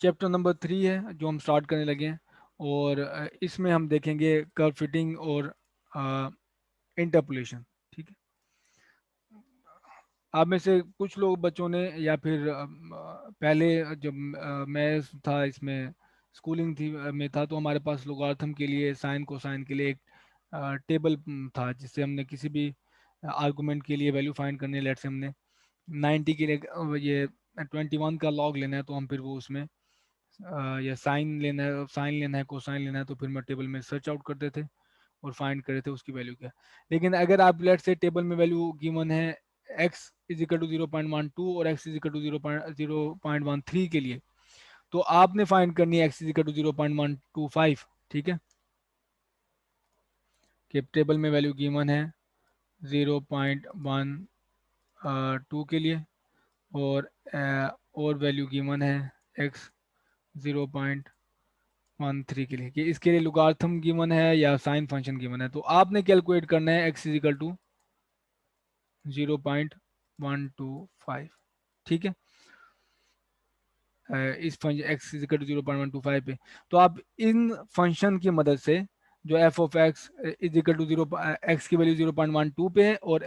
Chapter number 3 है जो हम स्टार्ट करने लगे हैं, और इसमें हम देखेंगे कर्व फिटिंग और इंटरपोलेशन। ठीक है। आप में से कुछ लोग बच्चों ने, या फिर पहले जब मैं था इसमें, स्कूलिंग थी में था, तो हमारे पास लोगारिथम के लिए, साइन कोसाइन के लिए एक टेबल था, जिससे हमने किसी भी आर्गुमेंट के लिए वैल्यू फाइंड करनी है। लेट से हमने 90 के लिए ये 21 का लॉग लेना है, तो हम फिर वो उसमें या साइन लेना है, साइन लेना है, कोसाइन लेना है, तो फिर मैं टेबल में सर्च आउट करते थे और फाइंड करे थे उसकी वैल्यू क्या। लेकिन अगर आप लेट से टेबल में वैल्यू गिवन है x इज इक्वल टू 0.12 और x इज इक्वल टू 0.13 के लिए, तो आपने फाइंड करनी है x इज इक्वल टू 0.125। ठीक है, कि टेबल में वैल्यू गिवन है 0.12 के लिए, और वैल्यू गिवन है x 0.13 के लिए, कि इसके लिए लॉगरिथम गिवन है या साइन फंक्शन गिवन है, तो आपने कैलकुलेट करना है x इज इक्वल टू 0.125। ठीक है, इस function X is equal to 0.125 पे, तो आप इन फंक्शन की मदद से, जो F of X is equal to 0, X की वैल्यू 0.12 पे है और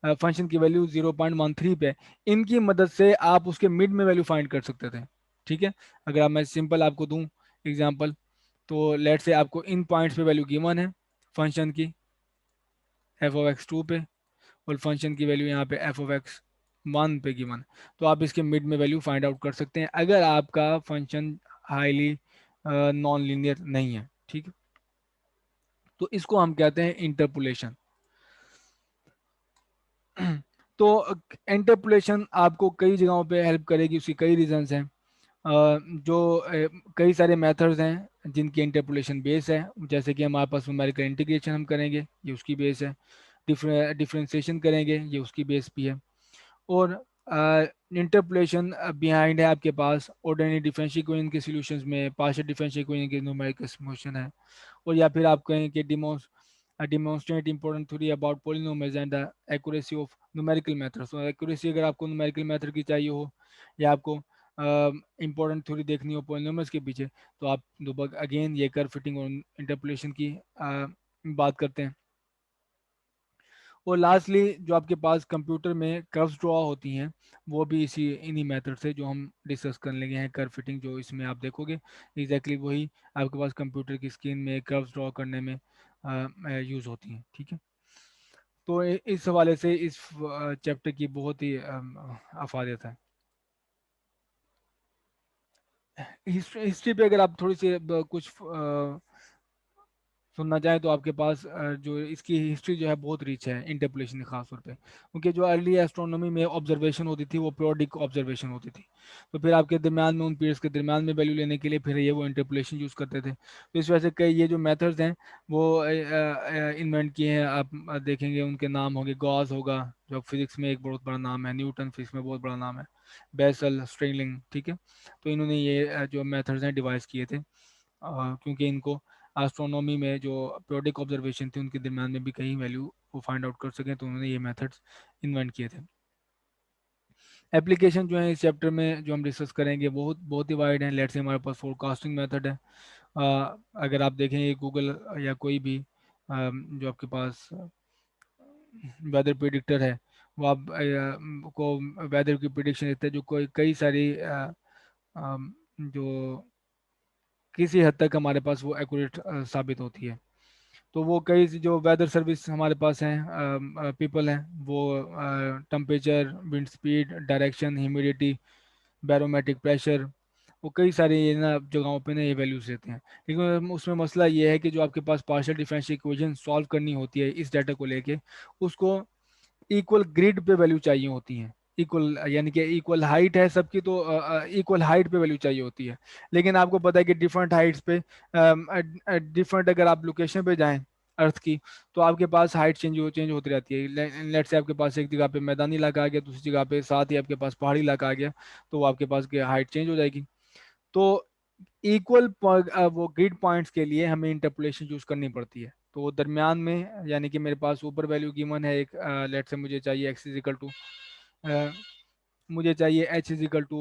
फंक्शन की वैल्यू 0.13 पे है, इनकी मदद से आप उसके मिड में वैल्यू फाइंड कर सकते थे। ठीक है, अगर आप, मैं सिंपल आपको दूं एग्जांपल, तो लेट से आपको इन पॉइंट्स पे वैल्यू गिवन है फंक्शन की एफ ऑफ एक्स 2 पे, और फंक्शन की वैल्यू यहाँ पे एफ ऑफ एक्स 1 पे गिवन, तो आप इसके मिड में वैल्यू फाइंड आउट कर सकते हैं अगर आपका फंक्शन हाईली नॉन लीनियर नहीं है। ठीक है, तो इसको हम कहते हैं इंटरपोलेशन। तो इंटरपोलेशन आपको कई जगहों पे हेल्प करेगी, उसकी कई रीजंस हैं। कई सारे मेथड्स हैं जिनकी इंटरपोलेशन बेस है, जैसे कि हमारे पास न्यूमेरिकल इंटीग्रेशन हम करेंगे, ये उसकी बेस है। डिफरेंशिएशन करेंगे, ये उसकी बेस भी है। और इंटरपोलेशन बिहाइंड है आपके पास ऑर्डिनरी डिफरेंशियल इक्वेशन के सॉल्यूशंस में, पार्शियल डिफरेंशियल इक्वेशन के न्यूमेरिकल सॉल्यूशन है। और या फिर आप कहें कि demonstrate important theory about polynomials and the accuracy of numerical methods. तो एक्यूरेसी अगर आपको न्यूमेरिकल मेथड की चाहिए हो, या आपको इंपॉर्टेंट थ्योरी देखनी हो पॉलिनोमियल्स के पीछे, तो आप दोबारा अगेन ये कर्व फिटिंग और इंटरपोलेशन की बात करते हैं। और लास्टली जो आपके पास कंप्यूटर में कर्व्स ड्रॉ होती हैं, वो भी इसी इन्हीं मेथड से जो हम डिस्कस कर लेंगे हैं। कर्व फिटिंग जो इसमें आप देखोगे एग्जैक्टली वही आपके पास कंप्यूटर की स्क्रीन में कर्व्स ड्रॉ करने में यूज़ होती हैं। ठीक है, तो इस हवाले से इस चैप्टर की बहुत ही अफादियत है। हिस्ट्री हिस्ट्री पे अगर आप थोड़ी सी कुछ सुनना चाहें, तो आपके पास जो इसकी हिस्ट्री जो है बहुत रिच है इंटरपोलेशन की खास तौर पे, क्योंकि जो अर्ली एस्ट्रोनॉमी में ऑब्जर्वेशन होती थी वो पीरियोडिक ऑब्जर्वेशन होती थी। तो फिर आपके दरमियान में, उन पीरियड्स के दरमियान में वैल्यू लेने के लिए फिर ये वो इंटरपोलेशन यूज़ करते थे। तो इस वजह से कई ये जो मेथड्स हैं वो इन्वेंट किए हैं। आप देखेंगे उनके नाम होंगे, गॉस होगा जो फिजिक्स में एक बहुत बड़ा नाम है, न्यूटन फिजिक्स में बहुत बड़ा नाम है, बेसल, स्ट्रिंगलिंग। ठीक है, तो इन्होंने ये जो मेथड्स हैं डिवाइस किए थे, क्योंकि इनको एस्ट्रोनॉमी में जो पीरियोडिक ऑब्जर्वेशन थी उनके दरमियान में भी कहीं वैल्यू को फाइंड आउट कर सकें, तो उन्होंने ये मेथड्स इन्वेंट किए थे। एप्लीकेशन जो है इस चैप्टर में जो हम डिस्कस करेंगे बहुत बहुत ही वाइड है। लेट्स से हमारे पास फोरकास्टिंग मेथड है। अगर आप देखेंगे गूगल या कोई भी जो आपके पास वेदर प्रिडिक्टर है, वो आप को वेदर की प्रिडिक्शन देते हैं, जो कोई कई सारी जो किसी हद तक हमारे पास वो एक्यूरेट साबित होती है। तो वो कई जो वेदर सर्विस हमारे पास हैं, पीपल हैं, वो temperature, wind speed, direction, humidity, barometric pressure, वो कई सारे ये ना जगहों पे ना ये वैल्यूज देते हैं। लेकिन उसमें मसला ये है कि जो आपके पास पार्शियल डिफरेंशियल इक्वेशन सॉल्व करनी होती है इस डाटा को लेके, उसको इक्वल ग्रिड पे वैल्यू चाहिए होती है। इक्वल यानी कि इक्वल हाइट है सबकी, तो इक्वल हाइट पे वैल्यू चाहिए होती है। लेकिन आपको पता है कि डिफरेंट हाइट्स पे, डिफरेंट अगर आप लोकेशन पे जाएं अर्थ की, तो आपके पास हाइट चेंज होती रहती है। लेट से आपके पास एक जगह पे मैदानी इलाका आ गया, दूसरी जगह पे साथ ही आपके पास पहाड़ी इलाका आ गया, तो वो आपके पास हाइट चेंज हो जाएगी। तो इक्वल वो ग्रिड पॉइंट्स के लिए हमें इंटरपोलेशन यूज करनी पड़ती है। तो वो दरमियान में, यानी कि मेरे पास ऊपर वैल्यू गिवन है एक, लेट से मुझे चाहिए एक्स इजिकल टू, मुझे चाहिए एच इजिकल टू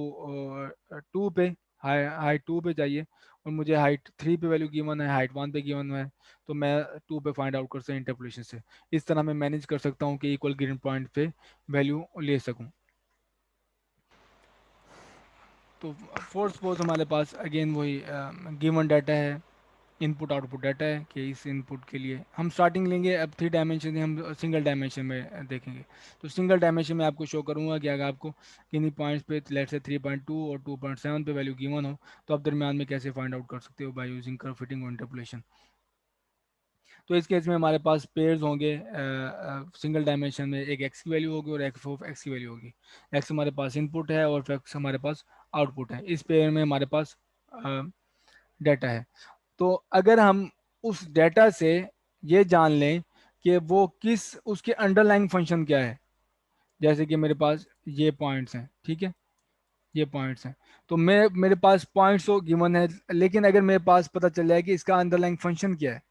2 पे, हाइट 2 पे चाहिए और मुझे हाइट 3 पे वैल्यू गिवन है, हाइट 1 पे गिवन है, तो मैं 2 पे फाइंड आउट कर सकता हूँ इंटरपोलेशन से। इस तरह मैं मैनेज कर सकता हूँ कि इक्वल ग्रिड पॉइंट पे वैल्यू ले सकूँ। तो फोर्थ सपोज हमारे पास अगेन वही गिवन डाटा है, इनपुट आउटपुट डाटा है कि इस इनपुट के लिए हम स्टार्टिंग लेंगे। अब 3 डायमेंशन हम सिंगल डायमेंशन में देखेंगे। तो सिंगल डायमेंशन में आपको शो करूंगा कि अगर आपको किन्हीं पॉइंट्स पे लेट से 3.2 और 2.7 पे वैल्यू गिवन हो, तो आप दरमियान में कैसे फाइंड आउट कर सकते हो बाय यूजिंग कर्व फिटिंग और इंटरपोलेशन। तो इस केस में हमारे पास पेयर्स होंगे सिंगल डायमेंशन में, एक एक्स की वैल्यू होगी और एक्स ऑफ एक्स की वैल्यू होगी। एक्स हमारे पास इनपुट है और एक्स हमारे पास आउटपुट है। इस पेयर में हमारे पास डाटा है। तो अगर हम उस डेटा से ये जान लें कि वो किस उसके अंडरलाइंग फंक्शन क्या है, जैसे कि मेरे पास ये पॉइंट्स हैं, ठीक है, ये पॉइंट्स हैं, तो मैं मेरे पास पॉइंट्स तो गिवन है, लेकिन अगर मेरे पास पता चल जाए कि इसका अंडरलाइंग फंक्शन क्या है,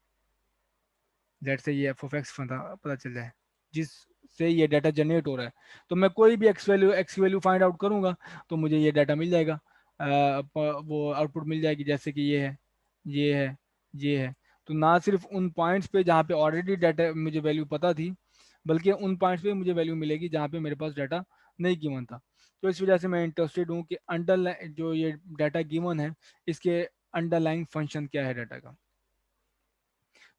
जेट से ये एफ ऑफ एक्स पता पता चल जाए जिससे ये डाटा जनरेट हो रहा है, तो मैं कोई भी एक्स की वैल्यू फाइंड आउट करूंगा तो मुझे ये डाटा मिल जाएगा। वो आउटपुट मिल जाएगी, जैसे कि ये है, ये है, ये है। तो ना सिर्फ उन पॉइंट्स पे जहाँ पे ऑलरेडी डाटा मुझे वैल्यू पता थी, बल्कि उन पॉइंट्स पे मुझे वैल्यू मिलेगी जहाँ पे मेरे पास डाटा नहीं गिवन था। तो इस वजह से मैं इंटरेस्टेड हूँ कि अंडरलाइन जो ये डाटा गिवन है, इसके अंडरलाइंग फंक्शन क्या है डाटा का।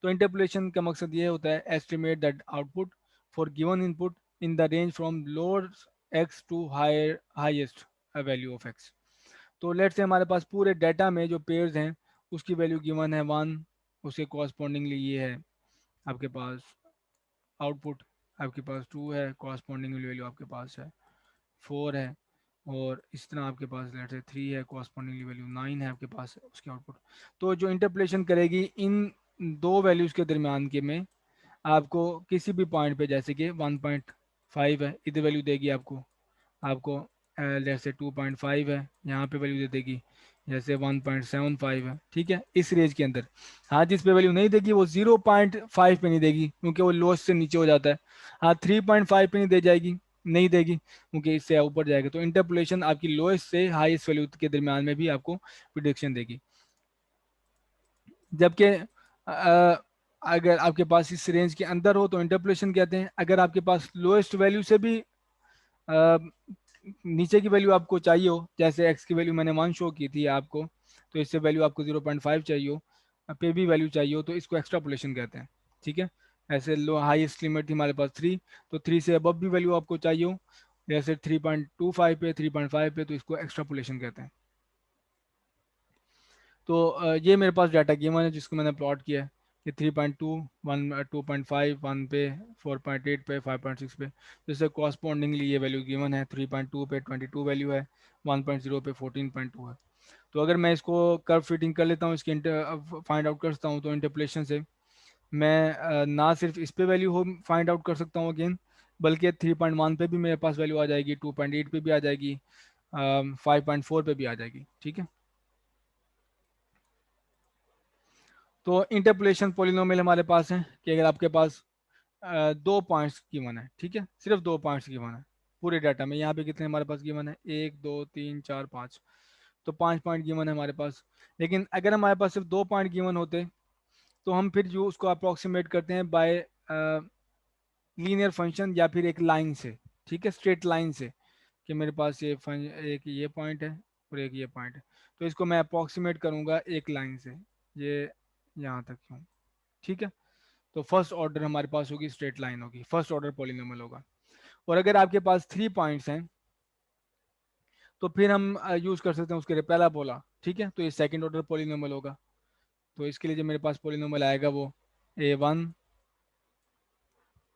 तो इंटरपोलेशन का मकसद ये होता है estimate that output for given input in the range from lower X to higher highest value of X. तो लेट से हमारे पास पूरे डाटा में जो पेयर्स हैं उसकी वैल्यू गिवन है 1, उसके कॉरस्पॉन्डिंगली ये है आपके पास आउटपुट, आपके पास 2 है, कॉरस्पॉन्डिंगली वैल्यू आपके पास है 4 है, और इस तरह आपके पास लेट से 3 है, कॉरस्पॉन्डिंगली वैल्यू 9 है आपके पास उसके आउटपुट। तो जो इंटरपोलेशन करेगी इन दो वैल्यूज़ के दरमियान के में, आपको किसी भी पॉइंट पे जैसे कि 1.5 है इधर वैल्यू देगी आपको, आपको जैसे 2.5 है यहाँ पे वैल्यू दे देगी, जैसे 1.75 है, ठीक है, इस रेंज के अंदर। हाँ जिस पे वैल्यू नहीं देगी वो 0.5 पे नहीं देगी क्योंकि वो लोएस्ट से नीचे हो जाता है। हाँ 3.5 पे नहीं दे जाएगी, नहीं देगी क्योंकि इससे ऊपर जाएगा। तो इंटरपोलेशन आपकी लोएस्ट से हाईएस्ट वैल्यू के दरमियान में भी आपको प्रिडिक्शन देगी। जबकि अगर आपके पास इस रेंज के अंदर हो तो इंटरपोलेशन कहते हैं। अगर आपके पास लोएस्ट वैल्यू से भी अ, नीचे की वैल्यू आपको चाहिए हो, जैसे एक्स की वैल्यू मैंने 1 शो की थी आपको, तो इससे वैल्यू आपको 0.5 चाहिए हो, पे भी वैल्यू चाहिए हो, तो इसको एक्स्ट्रापोलेशन कहते हैं, ठीक है। ऐसे लो हाईएस्ट लिमिट थी हमारे पास 3, तो 3 से अबव भी वैल्यू आपको चाहिए हो, जैसे 3.25 पे 3.5 पे, तो इसको एक्स्ट्रापोलेशन कहते हैं। तो ये मेरे पास डाटा गिवन है जिसको मैंने प्लॉट किया है कि 3.2, 2.5, 1 पे, 4.8 पे, 5.6 पे, जैसे कॉरस्पॉन्डिंगली ये वैल्यू गिवन है 3.2 पे 22 वैल्यू है, 1.0 पे 14.2 है। तो अगर मैं इसको कर्व फिटिंग कर लेता हूँ, इसकी फाइंड आउट करता हूँ, तो इंटरपोलेशन से मैं ना सिर्फ इस पे वैल्यू हो फाइंड आउट कर सकता हूँ अगेन, बल्कि 3.1 पे भी मेरे पास वैल्यू आ जाएगी, 2.8 पे भी आ जाएगी, 5.4 पे भी आ जाएगी, ठीक है। तो इंटरपोलेशन पॉलिनोमियल हमारे पास है कि अगर आपके पास दो पॉइंट्स गिवन है, ठीक है, सिर्फ दो पॉइंट्स गिवन है पूरे डाटा में, यहाँ पे कितने हमारे पास गिवन है, 1 2 3 4 5, तो 5 पॉइंट गिवन है हमारे पास। लेकिन अगर हमारे पास सिर्फ 2 पॉइंट गिवन होते तो हम फिर जो उसको अप्रोक्सीमेट करते हैं बाय लीनियर फंक्शन या फिर एक लाइन से, ठीक है, स्ट्रेट लाइन से, कि मेरे पास एक ये पॉइंट है और एक ये पॉइंट है, तो इसको मैं अप्रोक्सीमेट करूंगा एक लाइन से, ये यहाँ तक क्यों, ठीक है। तो फर्स्ट ऑर्डर हमारे पास होगी स्ट्रेट लाइन होगी, फर्स्ट ऑर्डर पॉलिनोमियल होगा। और अगर आपके पास 3 पॉइंट्स हैं तो फिर हम यूज कर सकते हैं उसके लिए पैराबोला, ठीक है, तो ये सेकंड ऑर्डर पॉलिनोमियल होगा। तो इसके लिए जो मेरे पास पॉलिनोमियल आएगा वो A1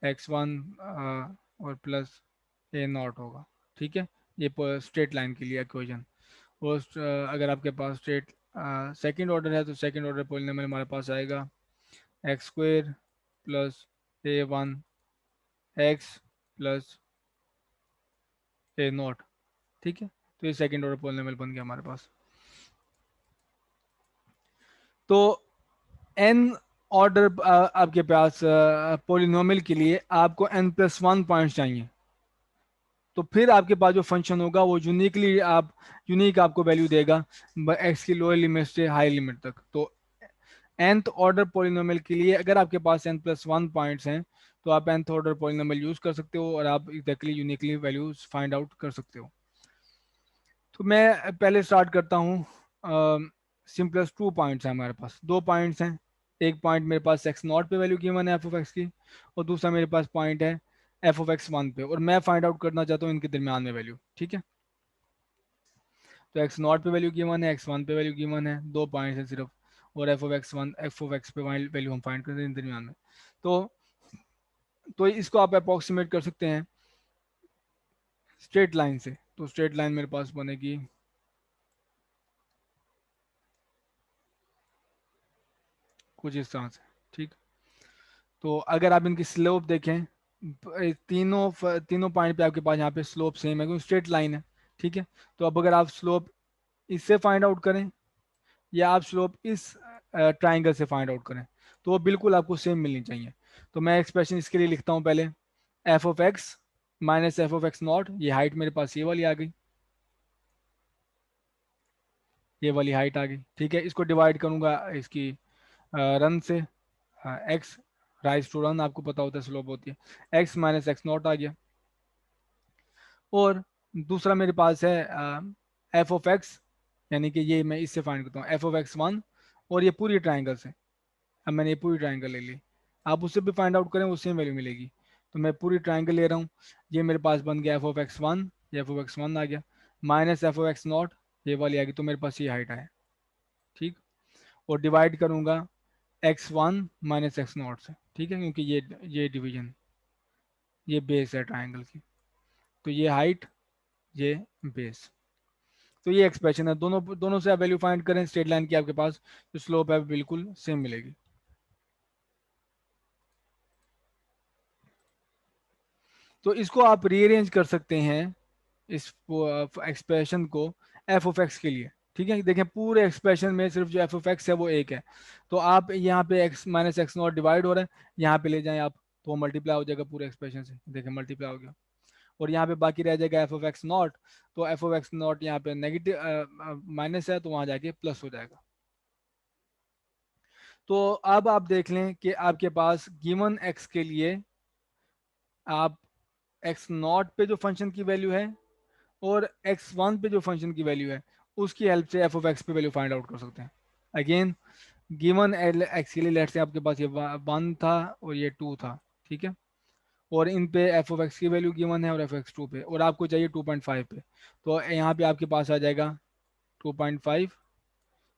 X1 और प्लस A0 होगा, ठीक है, ये स्ट्रेट लाइन के लिए इक्वेशन। और अगर आपके पास स्ट्रेट सेकंड ऑर्डर है तो सेकंड ऑर्डर पॉलिनोमियल हमारे पास आएगा x² plus A1 X plus A0, ठीक है। तो ये सेकंड ऑर्डर पॉलिनोमियल बन गया हमारे पास। तो n ऑर्डर आपके पास पॉलिनोमियल के लिए आपको n+1 पॉइंट्स चाहिए, तो फिर आपके पास जो फंक्शन होगा वो यूनिक आपको वैल्यू देगा एक्स की लोअर लिमिट से हाई लिमिट तक। तो nth ऑर्डर पोलिनोमियल के लिए अगर आपके पास n+1 पॉइंट्स हैं तो आप nth ऑर्डर पोलिनोमियल यूज कर सकते हो और आप exactly uniquely values find out कर सकते हो। तो मैं पहले स्टार्ट करता हूँ। सिंपलेस्ट 2 पॉइंट्स हैं हमारे पास, 2 पॉइंट्स हैं। एक पॉइंट मेरे पास एक्स नॉट पे वैल्यू गिवन है एफ ऑफ एक्स की, और दूसरा मेरे पास पॉइंट है एफ ऑफ एक्स 1 पे, और मैं फाइंड आउट करना चाहता हूँ इनके दरमियान में वैल्यू। ठीक है, तो एक्स नॉट पे वैल्यू गिवन है, एक्स 1 पे वैल्यू गिवन है, 2 पॉइंट्स हैं सिर्फ, और एफ ऑफ एक्स पे वैल्यू हम फाइंड करते हैं दरमियान में। तो इसको आप अप्रोक्सीमेट कर सकते हैं स्ट्रेट लाइन से। तो स्ट्रेट लाइन मेरे पास बनेगी कुछ इस तरह से। ठीक, तो अगर आप इनकी स्लोप देखें, तीनों पॉइंट पे आपके पास यहाँ पे स्लोप सेम है क्योंकि स्ट्रेट लाइन है। ठीक है, तो अब अगर आप स्लोप इससे फाइंड आउट करें या आप स्लोप इस ट्राइंगल से फाइंड आउट करें, तो वो बिल्कुल आपको सेम मिलनी चाहिए। तो मैं एक्सप्रेशन इसके लिए लिखता हूँ पहले, F of x minus F of x not, ये हाइट मेरे पास ये वाली आ गई, ये वाली हाइट आ गई। ठीक है, इसको डिवाइड करूंगा इसकी रन से, एक्स राइज टू रन आपको पता होता है स्लोप होती है, एक्स माइनस एक्स नॉट आ गया। और दूसरा मेरे पास है एफ ऑफ एक्स, यानी कि ये मैं इससे फाइंड करता हूँ एफ ऑफ एक्स 1, और ये पूरी ट्राइंगल से, अब मैंने ये पूरी ट्राइंगल ले ली, आप उससे भी फाइंड आउट करें वो सेम वैल्यू मिलेगी। तो मैं पूरी ट्राइंगल ले रहा हूँ, ये मेरे पास बन गया एफ ऑफ एक्स 1, ये एफ ऑफ एक्स 1 आ गया, minus F of x not, ये वाली आ गई, तो मेरे पास ये हाइट आया। ठीक, और डिवाइड करूंगा एक्स 1 माइनस एक्स नॉट से। ठीक है, क्योंकि ये डिवीजन, ये बेस है ट्राइंगल की, तो ये हाइट, ये बेस। तो ये एक्सप्रेशन है, दोनों दोनों से आप वैल्यू फाइंड करें स्ट्रेट लाइन की, आपके पास जो स्लोप है बिल्कुल सेम मिलेगी। तो इसको आप रीअरेंज कर सकते हैं इस एक्सप्रेशन को एफ ऑफ एक्स के लिए। ठीक है, देखें पूरे एक्सप्रेशन में सिर्फ जो एफ ऑफ एक्स है वो एक है, तो आप यहाँ पे x minus x not divide हो रहा है, यहाँ पे ले जाएं आप तो मल्टीप्लाई हो जाएगा पूरे एक्सप्रेशन से, देखें मल्टीप्लाई हो गया, और यहाँ पे बाकी रह जाएगा एफ ऑफ एक्स नॉट, तो एफ ऑफ एक्स नॉट यहाँ पे नेगेटिव माइनस है तो वहाँ जाके प्लस हो जाएगा। तो अब आप देख लें कि आपके पास गिवन एक्स के लिए आप एक्स नॉट पे जो फंक्शन की वैल्यू है और एक्स 1 पे जो फंक्शन की वैल्यू है उसकी हेल्प से एफ ऑफ एक्स पे वैल्यू फाइंड आउट कर सकते हैं। अगेन गिवन एक्स के लिए लेट्स से आपके पास ये 1 था और ये 2 था। ठीक है, और इन पे एफ ऑफ एक्स की वैल्यू गिवन है और एफ एक्स 2 पे, और आपको चाहिए 2.5 पे, तो यहाँ पे आपके पास आ जाएगा 2.5,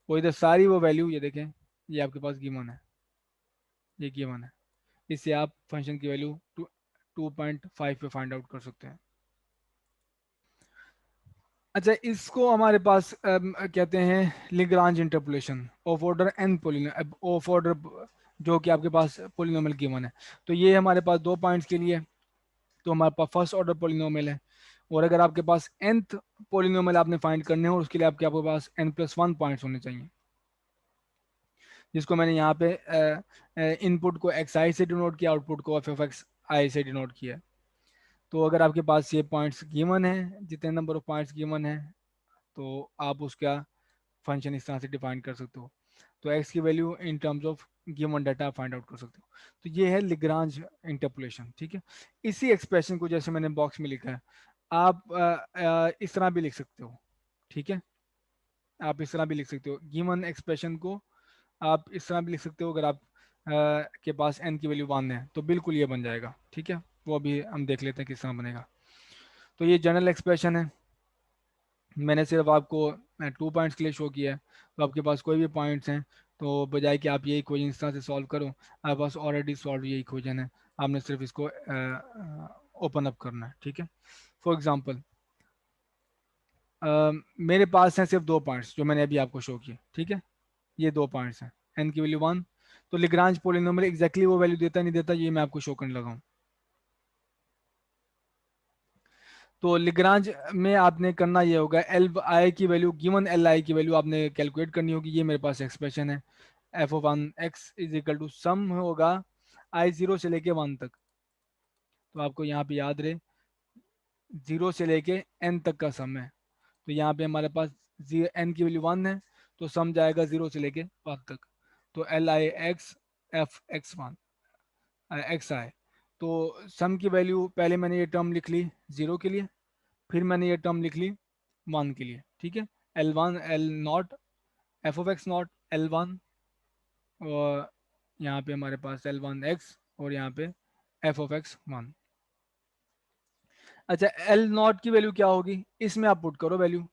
और इधर सारी वो वैल्यू ये देखें, ये आपके पास गिवन है, ये गिवन है, इससे आप फंक्शन की वैल्यू 2.5 पे फाइंड आउट कर सकते हैं। अच्छा, इसको हमारे पास कहते हैं Lagrange interpolation of order n polynomial of order, जो कि आपके पास पोलिनोमियल गिवन है। तो ये हमारे पास 2 पॉइंट्स के लिए, तो हमारे पास फर्स्ट ऑर्डर पोलिनोमियल है, और अगर आपके पास nth पोलिनोमियल आपने फाइंड करने हो उसके लिए आपके पास n+1 पॉइंट्स होने चाहिए, जिसको मैंने यहाँ पे इनपुट को एक्स आई से डिनोट किया, आउटपुट को एफ ऑफ एक्स आई से डिनोट किया। तो अगर आपके पास ये पॉइंट्स गिवन है, जितने नंबर ऑफ पॉइंट्स गिवन है, तो आप उसका फंक्शन इस तरह से डिफाइन कर सकते हो। तो एक्स की value in terms of given data find out कर सकते हो। तो ये है लिग्रांज इंटरपोलेशन। ठीक है, इसी एक्सप्रेशन को जैसे मैंने बॉक्स में लिखा है, आप इस तरह भी लिख सकते हो। ठीक है, आप इस तरह भी लिख सकते हो गिवन एक्सप्रेशन को, आप इस तरह भी लिख सकते हो, अगर आप के पास n की वैल्यू 1 है तो बिल्कुल ये बन जाएगा। ठीक है, वो अभी हम देख लेते हैं किस तरह बनेगा। तो ये जनरल एक्सप्रेशन है, मैंने सिर्फ आपको 2 पॉइंट्स के लिए शो किया है। तो आपके पास कोई भी पॉइंट्स हैं तो बजाय कि आप ये इक्वेशन इस तरह से सॉल्व करो, आपके पास ऑलरेडी सॉल्व ये इक्वेशन है, आपने सिर्फ इसको ओपन अप करना है। ठीक है, फॉर एग्जांपल मेरे पास हैं सिर्फ 2 पॉइंट्स जो मैंने अभी आपको शो किए। ठीक है, ये 2 पॉइंट्स हैं, n की वैल्यू 1, तो लिग्रांज पोलिनोमियल एग्जैक्टली वो वैल्यू देता नहीं देता ये मैं आपको शो करने लगा हूँ। तो लिग्रांज में आपने करना ये होगा, एल आई की वैल्यू, गिवन एल आई की वैल्यू आपने कैलकुलेट करनी होगी। ये मेरे पास एक्सप्रेशन है, f of 1 x is equal to sum होगा आई 0 से लेके 1 तक। तो आपको यहाँ पे याद रहे 0 से लेके n तक का सम है। तो यहाँ पे हमारे पास n की वैल्यू 1 है, तो सम जाएगा 0 से लेके 1 तक। तो l i x f x one x i. तो सम की वैल्यू पहले मैंने ये टर्म लिख ली 0 के लिए, फिर मैंने ये टर्म लिख ली 1 के लिए, ठीक है। L one L not F of x naught L one, और यहाँ पे हमारे पास एल वन एक्स, और यहाँ पे एफ ऑफ एक्स वन। अच्छा, एल नॉट की वैल्यू क्या होगी, इसमें आप पुट करो वैल्यू,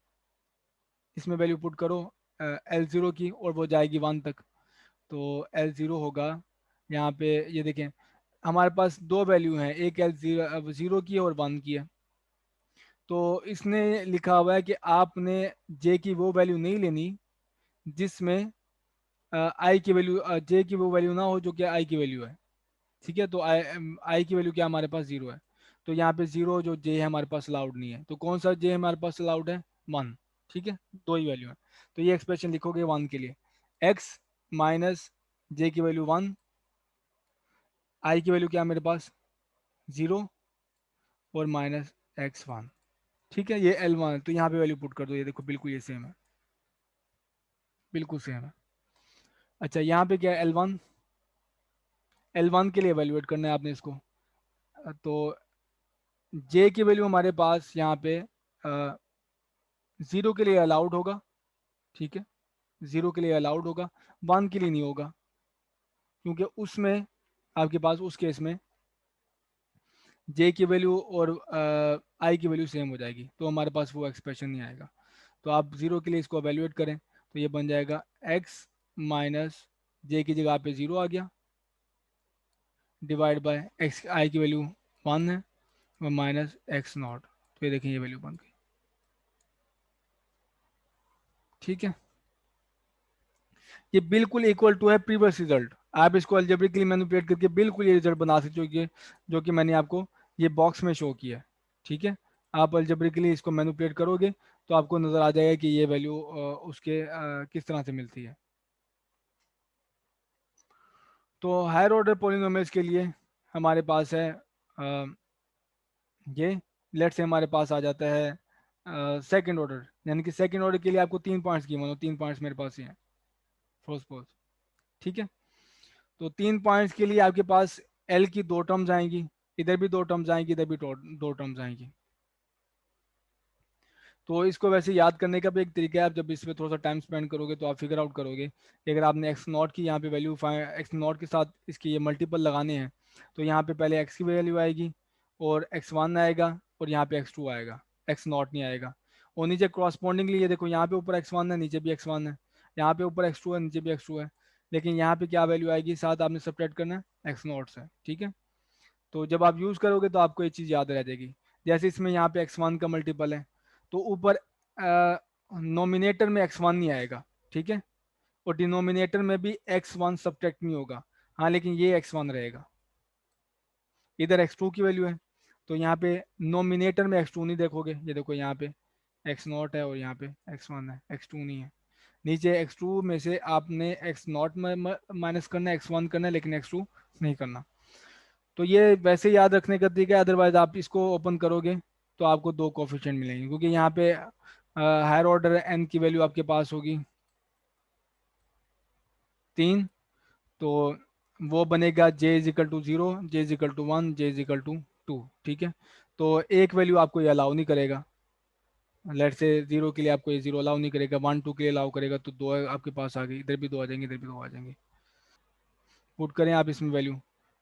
इसमें वैल्यू पुट करो एल ज़ीरो की, और वो जाएगी 1 तक। तो एल ज़ीरो होगा यहाँ पे, ये देखें हमारे पास दो वैल्यू हैं, एक एल ज़ीरो ज़ीरो की है और 1 की है। तो इसने लिखा हुआ है कि आपने जे की वो वैल्यू नहीं लेनी जिसमें आई की वैल्यू, जे की वो वैल्यू ना हो जो कि आई की वैल्यू है, ठीक है। तो आई की वैल्यू क्या हमारे पास 0 है, तो यहाँ पे 0 जो जे है हमारे पास अलाउड नहीं है। तो कौन सा जे हमारे पास अलाउड है, 1, ठीक है। दो ही वैल्यू है, तो ये एक्सप्रेशन लिखोगे 1 के लिए, एक्स माइनस जे की वैल्यू 1, आई की वैल्यू क्या है मेरे पास 0, और माइनस एक्स वन, ठीक है। ये एल वन, तो यहाँ पे वैल्यू पुट कर दो, ये देखो बिल्कुल ये सेम है, बिल्कुल सेम है। अच्छा, यहाँ पे क्या है एल वन के लिए एवेल्युएट करना है आपने इसको। तो जे की वैल्यू हमारे पास यहाँ पे 0 के लिए अलाउड होगा, ठीक है। 0 के लिए अलाउड होगा, 1 के लिए नहीं होगा, क्योंकि उसमें आपके पास उस केस में जे की वैल्यू और आई की वैल्यू सेम हो जाएगी, तो हमारे पास वो एक्सप्रेशन नहीं आएगा। तो आप 0 के लिए इसको एवेल्युएट करें, तो ये बन जाएगा एक्स माइनस जे की जगह पे 0 आ गया, डिवाइड बाय एक्स, आई की वैल्यू 1 है, और माइनस एक्स नॉट। तो ये देखें ये वैल्यू बन गई, ठीक है। ये बिल्कुल इक्वल टू है प्रीवियस रिजल्ट। आप इसको अलजेब्रिकली मैनिपुलेट करके बिल्कुल ये रिजल्ट बना सकते हो, जो कि मैंने आपको ये बॉक्स में शो किया है, ठीक है। आप अलजेब्रिकली इसको मैनिपुलेट करोगे तो आपको नज़र आ जाएगा कि ये वैल्यू उसके किस तरह से मिलती है। तो हायर ऑर्डर पोलिनोमियल्स के लिए हमारे पास है ये, लेट से हमारे पास आ जाता है सेकंड ऑर्डर, यानी कि सेकंड ऑर्डर के लिए आपको 3 पॉइंट्स की, मानो 3 पॉइंट्स मेरे पास ही हैं, फर्स्ट पोज, ठीक है। तो 3 पॉइंट्स के लिए आपके पास एल की दो टर्म्स आएंगी, इधर भी दो टर्म्स आएंगी, इधर भी दो टर्म्स आएंगी। तो इसको वैसे याद करने का भी एक तरीका है, आप जब इस पर थोड़ा सा टाइम स्पेंड करोगे तो आप फिगर आउट करोगे कि अगर आपने एक्स नॉट की यहाँ पे वैल्यू, एक्स नॉट के साथ इसके ये मल्टीपल लगाने हैं, तो यहाँ पे पहले एक्स की वैल्यू आएगी, और एक्स वन आएगा, और यहाँ पे एक्स टू आएगा, एक्स नॉट नहीं आएगा। और नीचे क्रॉसपॉन्डिंगली ये देखो, यहाँ पे ऊपर एक्स वन है, नीचे भी एक्स वन है, यहाँ पे ऊपर एक्स टू है, नीचे भी एक्स टू है, लेकिन यहाँ पे क्या वैल्यू आएगी, साथ आपने सब्ट्रैक्ट करना है एक्स नॉट से, ठीक है। तो जब आप यूज़ करोगे तो आपको ये चीज़ याद रह जाएगी। जैसे इसमें यहाँ पे एक्स वन का मल्टीपल है, तो ऊपर नोमिनेटर में एक्स वन नहीं आएगा, ठीक है, और डिनोमिनेटर में भी एक्स वन सब्ट्रैक्ट नहीं होगा, हाँ, लेकिन ये एक्स वन रहेगा। इधर एक्स टू की वैल्यू है, तो यहाँ पे नोमिनेटर में एक्स टू नहीं देखोगे, ये देखो यहाँ पे एक्स नॉट है और यहाँ पे एक्स वन है, एक्स टू नहीं है। नीचे एक्स टू में से आपने एक्स नॉट में माइनस करना है, एक्स वन करना है, लेकिन एक्स टू नहीं करना। तो ये वैसे याद रखने का तरीका है, अदरवाइज आप इसको ओपन करोगे तो आपको दो कोफिशिएंट मिलेंगे, क्योंकि यहाँ पे हायर ऑर्डर एन की वैल्यू आपके पास होगी 3। तो वो बनेगा j is equal to 0, j is equal to 1, j is equal to 2, ठीक है। तो एक वैल्यू आपको ये अलाउ नहीं करेगा, लेट से 0 के लिए आपको ये 0 अलाउ नहीं करेगा, 1 2 के लिए अलाउ करेगा, तो दो आपके पास आ गई, इधर भी दो आ जाएंगे, इधर भी दो आ जाएंगे। पुट करें आप इसमें वैल्यू,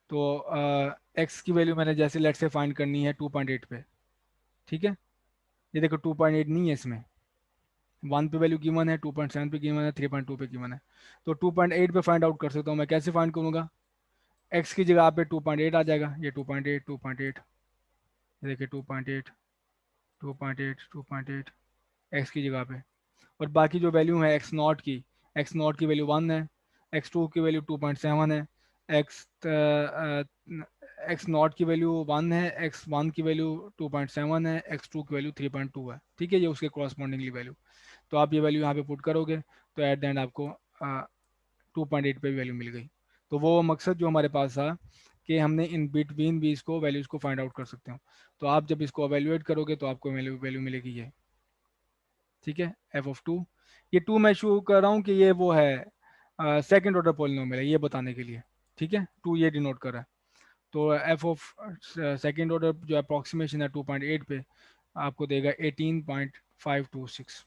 तो एक्स की वैल्यू मैंने जैसे लेट से फाइंड करनी है 2.8 पे, ठीक है। ये देखो 2.8 नहीं है इसमें, 1 पे वैल्यू गिवन है, 2.7 पे गिवन है, 3.2 पे गिवन है। तो 2.8 पे फाइंड आउट कर सकता हूँ मैं, कैसे फाइंड करूँगा, एक्स की जगह पे 2.8 आ जाएगा, ये 2.8 2.8, ये देखिए 2.8 2.8 2.8 एक्स की जगह पे, और बाकी जो वैल्यू है एक्स नॉट की वैल्यू 1 है, एक्स टू की वैल्यू 2.7 है, एक्स एक्स नॉट की वैल्यू 1 है, एक्स वन की वैल्यू 2.7 है, एक्स टू की वैल्यू 3.2 है, ठीक है। ये उसके कॉरस्पॉन्डिंगली वैल्यू, तो आप ये वैल्यू यहाँ पे पुट करोगे, तो एट द एंड आपको 2.8 पे वैल्यू मिल गई। तो वो मकसद जो हमारे पास था कि हमने इन बिटवीन भी इसको वैल्यूज़ को फाइंड आउट कर सकते हो। तो आप जब इसको एवेल्यूएट करोगे तो आपको वैल्यू वैल्यू मिलेगी ये, ठीक है, एफ ऑफ टू। ये टू मैं शो कर रहा हूँ कि ये वो है सेकंड ऑर्डर पॉलिनोमियल है, ये बताने के लिए, ठीक है, टू ये डिनोट कर रहा है। तो एफ ऑफ सेकंड ऑर्डर जो अप्रोक्सीमेशन है 2.8 पे आपको देगा 18.526।